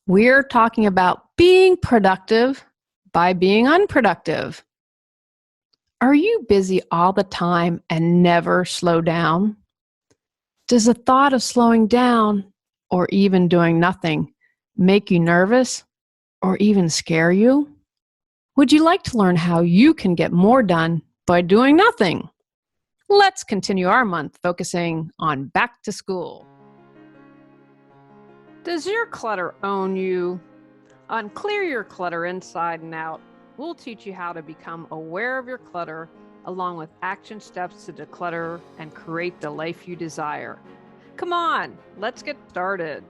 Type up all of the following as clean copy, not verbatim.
We're talking about being productive by being unproductive. Are you busy all the time and never slow down? Does the thought of slowing down or even doing nothing make you nervous or even scare you? Would you like to learn how you can get more done by doing nothing? Let's continue our month focusing on back to school. Does your clutter own you? On Clear Your Clutter Inside and Out, we'll teach you how to become aware of your clutter along with action steps to declutter and create the life you desire. Come on, let's get started.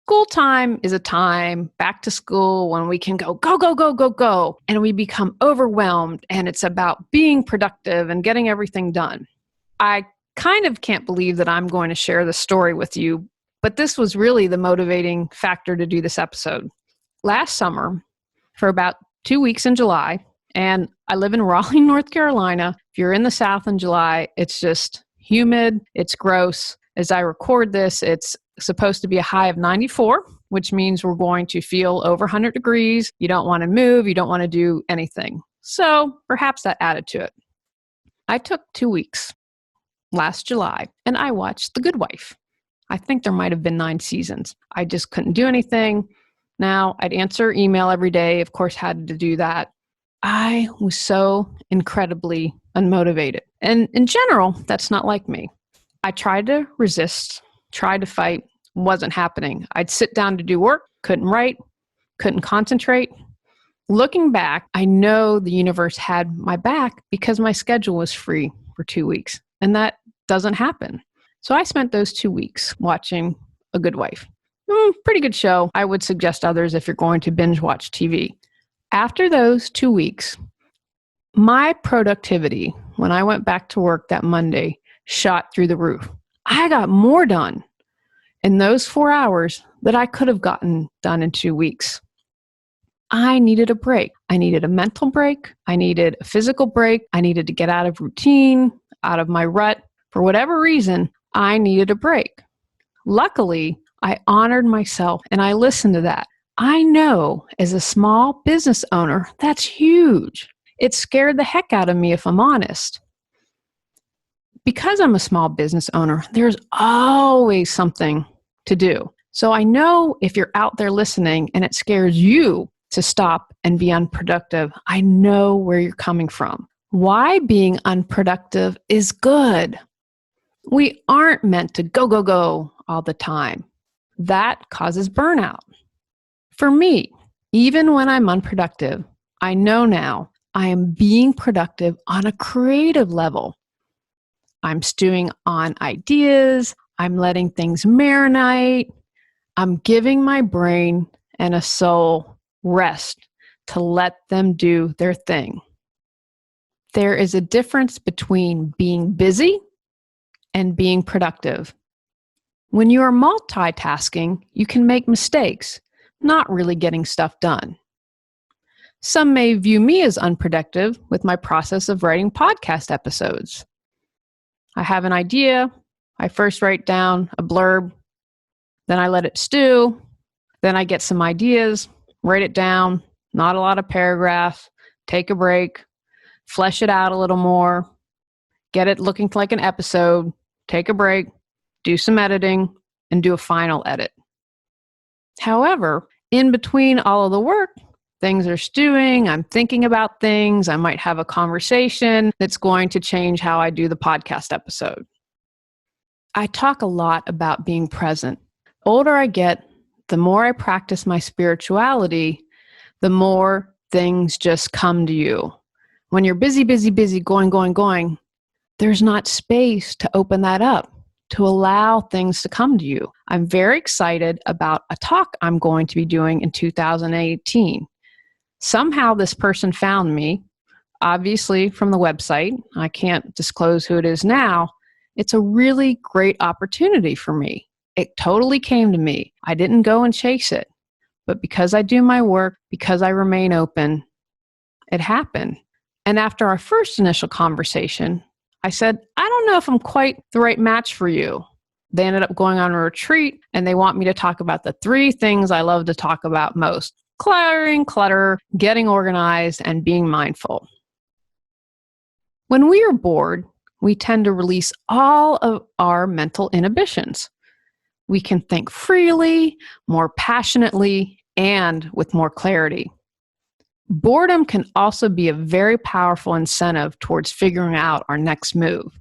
School time is a time, back to school, when we can go, and we become overwhelmed, and it's about being productive and getting everything done. I kind of can't believe that I'm going to share this story with you, but this was really the motivating factor to do this episode. Last summer, for about 2 weeks in July, and I live in Raleigh, North Carolina. If you're in the South in July, it's just humid, it's gross. As I record this, it's supposed to be a high of 94, which means we're going to feel over 100 degrees. You don't want to move, you don't want to do anything. So perhaps that added to it. I took 2 weeks last July, and I watched The Good Wife. I think there might have been 9 seasons. I just couldn't do anything. Now, I'd answer email every day, of course, had to do that. I was so incredibly unmotivated. And in general, that's not like me. I tried to resist, tried to fight, wasn't happening. I'd sit down to do work, couldn't write, couldn't concentrate. Looking back, I know the universe had my back because my schedule was free for 2 weeks. And that doesn't happen. So I spent those 2 weeks watching A Good Wife. Pretty good show. I would suggest others if you're going to binge watch TV. After those 2 weeks, my productivity, when I went back to work that Monday, shot through the roof. I got more done in those 4 hours that I could have gotten done in 2 weeks. I needed a break. I needed a mental break. I needed a physical break. I needed to get out of routine, out of my rut. For whatever reason, I needed a break. Luckily, I honored myself and I listened to that. I know as a small business owner, that's huge. It scared the heck out of me, if I'm honest. Because I'm a small business owner, there's always something to do. So I know if you're out there listening and it scares you to stop and be unproductive, I know where you're coming from. Why being unproductive is good. We aren't meant to go all the time. That causes burnout. For me, even when I'm unproductive, I know now I am being productive on a creative level. I'm stewing on ideas. I'm letting things marinate. I'm giving my brain and a soul rest to let them do their thing. There is a difference between being busy and being productive. When you are multitasking, you can make mistakes, not really getting stuff done. Some may view me as unproductive with my process of writing podcast episodes. I have an idea, I first write down a blurb, then I let it stew, then I get some ideas, write it down, not a lot of paragraphs, take a break, flesh it out a little more, get it looking like an episode, take a break, do some editing, and do a final edit. However, in between all of the work, things are stewing, I'm thinking about things, I might have a conversation that's going to change how I do the podcast episode. I talk a lot about being present. The older I get, the more I practice my spirituality, the more things just come to you. When you're busy, going, there's not space to open that up, to allow things to come to you. I'm very excited about a talk I'm going to be doing in 2018. Somehow this person found me, obviously from the website. I can't disclose who it is now. It's a really great opportunity for me. It totally came to me. I didn't go and chase it. But because I do my work, because I remain open, it happened. And after our first initial conversation, I said, I don't know if I'm quite the right match for you. They ended up going on a retreat, and they want me to talk about the 3 things I love to talk about most: cluttering, clutter, getting organized, and being mindful. When we are bored, we tend to release all of our mental inhibitions. We can think freely, more passionately, and with more clarity. Boredom can also be a very powerful incentive towards figuring out our next move.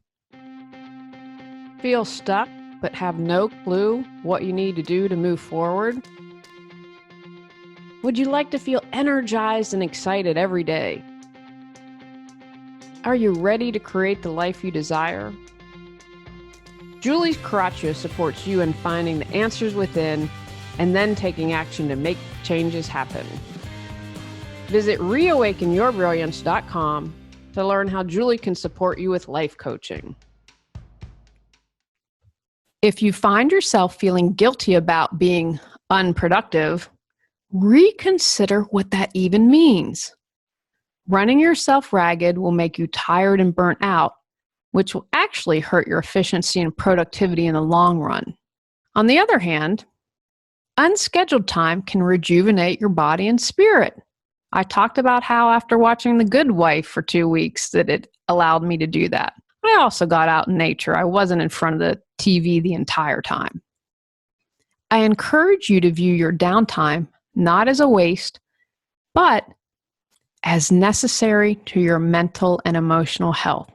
Feel stuck but have no clue what you need to do to move forward? Would you like to feel energized and excited every day? Are you ready to create the life you desire? Julie Coraccio supports you in finding the answers within and then taking action to make changes happen. Visit reawakenyourbrilliance.com to learn how Julie can support you with life coaching. If you find yourself feeling guilty about being unproductive, reconsider what that even means. Running yourself ragged will make you tired and burnt out, which will actually hurt your efficiency and productivity in the long run. On the other hand, unscheduled time can rejuvenate your body and spirit. I talked about how after watching The Good Wife for 2 weeks that it allowed me to do that. I also got out in nature. I wasn't in front of the TV the entire time. I encourage you to view your downtime not as a waste, but as necessary to your mental and emotional health.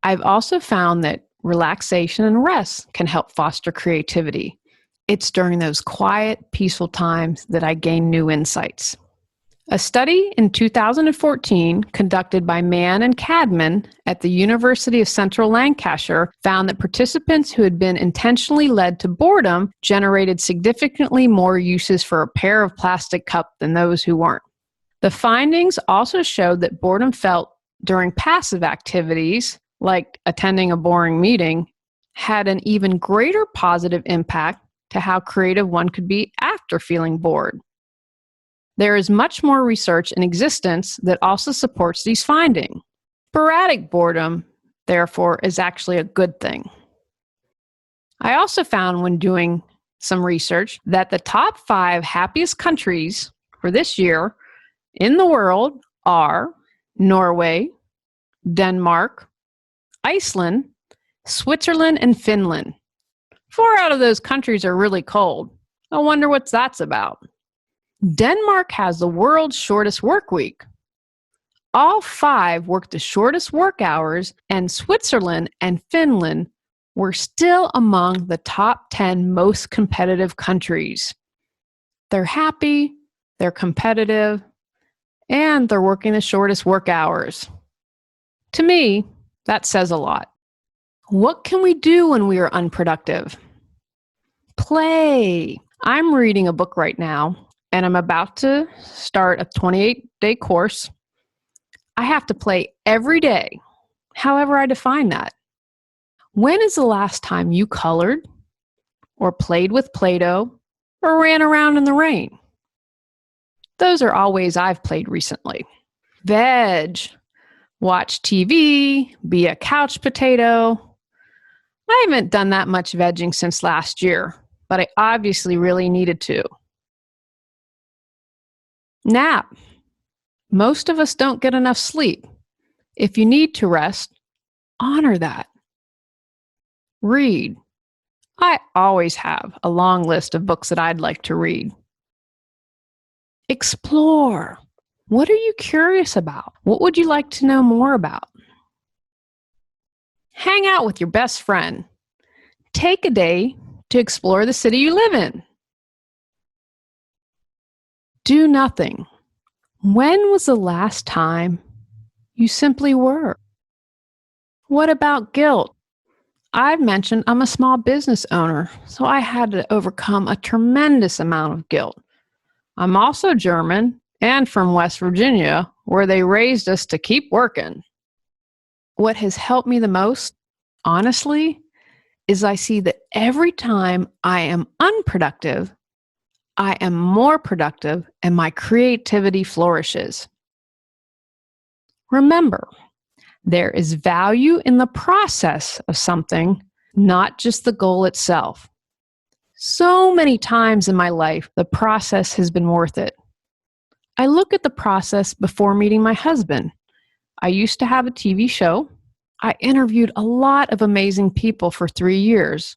I've also found that relaxation and rest can help foster creativity. It's during those quiet, peaceful times that I gain new insights. A study in 2014 conducted by Mann and Cadman at the University of Central Lancashire found that participants who had been intentionally led to boredom generated significantly more uses for a pair of plastic cups than those who weren't. The findings also showed that boredom felt during passive activities, like attending a boring meeting, had an even greater positive impact to how creative one could be after feeling bored. There is much more research in existence that also supports these findings. Sporadic boredom, therefore, is actually a good thing. I also found when doing some research that the top 5 happiest countries for this year in the world are Norway, Denmark, Iceland, Switzerland, and Finland. 4 out of those countries are really cold. I wonder what that's about. Denmark has the world's shortest work week. All 5 work the shortest work hours, and Switzerland and Finland were still among the top 10 most competitive countries. They're happy, they're competitive, and they're working the shortest work hours. To me, that says a lot. What can we do when we are unproductive? Play. I'm reading a book right now, and I'm about to start a 28-day course. I have to play every day, however I define that. When is the last time you colored, or played with Play-Doh, or ran around in the rain? Those are all ways I've played recently. Veg. Watch TV, be a couch potato. I haven't done that much vegging since last year, but I obviously really needed to. Nap. Most of us don't get enough sleep. If you need to rest, honor that. Read. I always have a long list of books that I'd like to read. Explore. What are you curious about? What would you like to know more about? Hang out with your best friend. Take a day to explore the city you live in. Do nothing. When was the last time you simply were? What about guilt? I've mentioned I'm a small business owner, so I had to overcome a tremendous amount of guilt. I'm also German and from West Virginia, where they raised us to keep working. What has helped me the most, honestly, is I see that every time I am unproductive, I am more productive and my creativity flourishes. Remember, there is value in the process of something, not just the goal itself. So many times in my life, the process has been worth it. I look at the process before meeting my husband. I used to have a TV show. I interviewed a lot of amazing people for 3 years.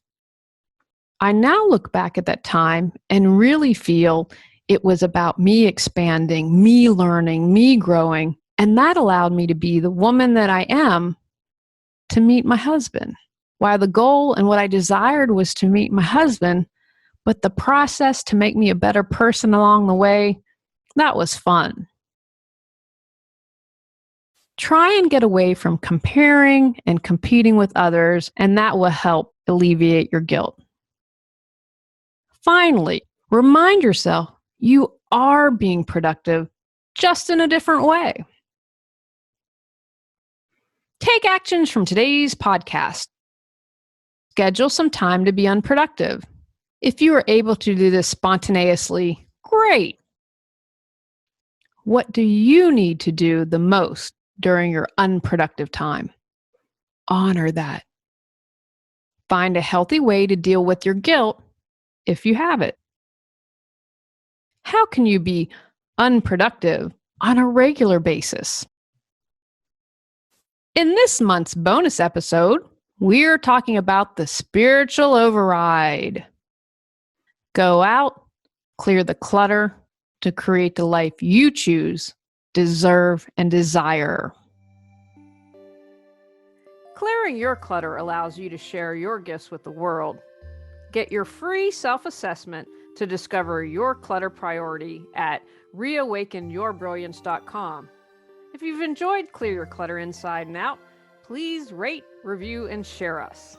I now look back at that time and really feel it was about me expanding, me learning, me growing, and that allowed me to be the woman that I am to meet my husband. While the goal and what I desired was to meet my husband, but the process to make me a better person along the way, that was fun. Try and get away from comparing and competing with others, and that will help alleviate your guilt. Finally, remind yourself you are being productive, just in a different way. Take actions from today's podcast. Schedule some time to be unproductive. If you are able to do this spontaneously, great. What do you need to do the most during your unproductive time? Honor that. Find a healthy way to deal with your guilt if you have it. How can you be unproductive on a regular basis? In this month's bonus episode, we're talking about the spiritual override. Go out, clear the clutter to create the life you choose, deserve, and desire. Clearing your clutter allows you to share your gifts with the world. Get your free self-assessment to discover your clutter priority at reawakenyourbrilliance.com. If you've enjoyed Clear Your Clutter Inside and Out, please rate, review, and share us.